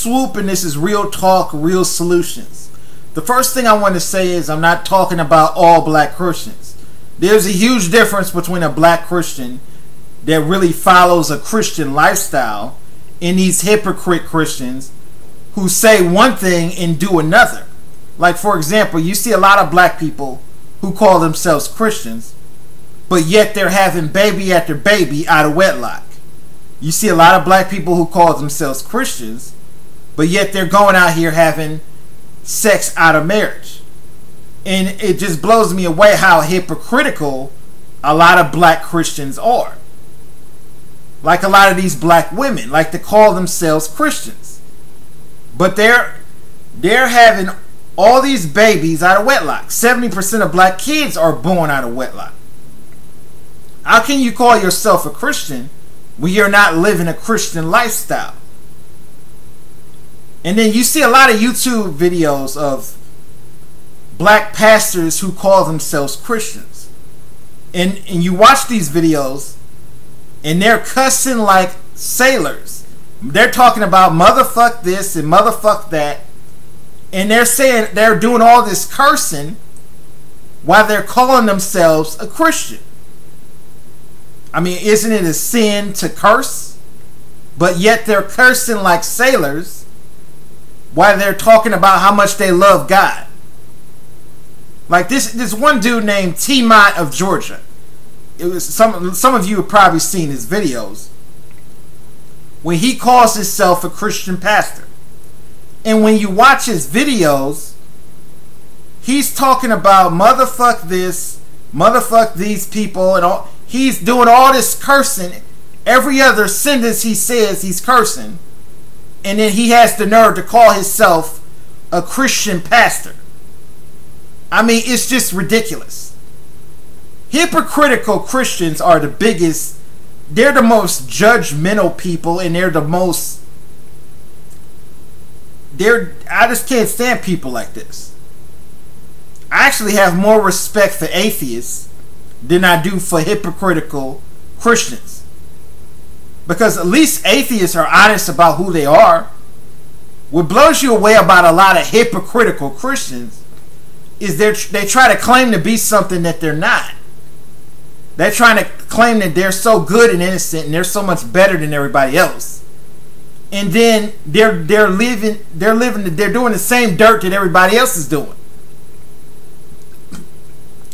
swoop, and this is real talk, real solutions. The first thing I want to say is I'm not talking about all black Christians. There's a huge difference between a black Christian that really follows a Christian lifestyle and these hypocrite Christians who say one thing and do another. Like, for example, you see a lot of black people who call themselves Christians, but yet they're having baby after baby out of wedlock. You see a lot of black people who call themselves Christians, but yet they're going out here having sex out of marriage. And it just blows me away how hypocritical a lot of black Christians are. Like a lot of these black women like to call themselves Christians, but they're having all these babies out of wedlock. 70% of black kids are born out of wedlock. How can you call yourself a Christian when you're not living a Christian lifestyle? And then you see a lot of YouTube videos of black pastors who call themselves Christians. And you watch these videos and they're cussing like sailors. They're talking about motherfuck this and motherfuck that. And they're saying they're doing all this cursing while they're calling themselves a Christian. I mean, isn't it a sin to curse? But yet they're cursing like sailors while they're talking about how much they love God. Like this one dude named T-Mont of Georgia. It was some of you have probably seen his videos when he calls himself a Christian pastor. And when you watch his videos, he's talking about motherfuck this, motherfuck these people, and all. He's doing all this cursing. Every other sentence he says, he's cursing. And then he has the nerve to call himself a Christian pastor. I mean, it's just ridiculous. Hypocritical Christians are the biggest. They're the most judgmental people, and they're the most. I just can't stand people like this. I actually have more respect for atheists than I do for hypocritical Christians. Because at least atheists are honest about who they are. What blows you away about a lot of hypocritical Christians is they try to claim to be something that they're not. They're trying to claim that they're so good and innocent and they're so much better than everybody else. And then they're doing the same dirt that everybody else is doing.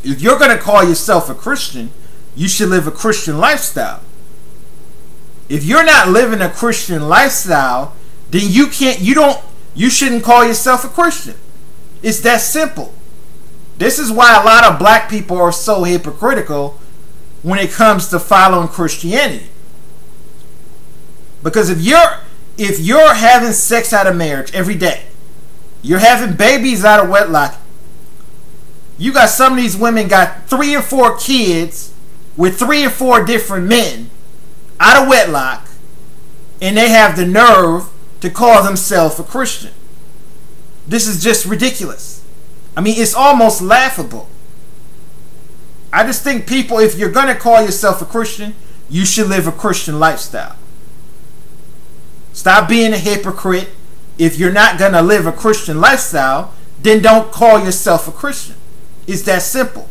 If you're going to call yourself a Christian, you should live a Christian lifestyle. If you're not living a Christian lifestyle, then you shouldn't call yourself a Christian. It's that simple. This is why a lot of black people are so hypocritical when it comes to following Christianity. Because if you're having sex out of marriage every day, you're having babies out of wedlock, you got some of these women got 3 or 4 kids with 3 or 4 different men out of wedlock, and they have the nerve to call themselves a Christian. This is just ridiculous. I mean, it's almost laughable. I just think people, if you're going to call yourself a Christian, you should live a Christian lifestyle. Stop being a hypocrite. If you're not going to live a Christian lifestyle, then don't call yourself a Christian. It's that simple.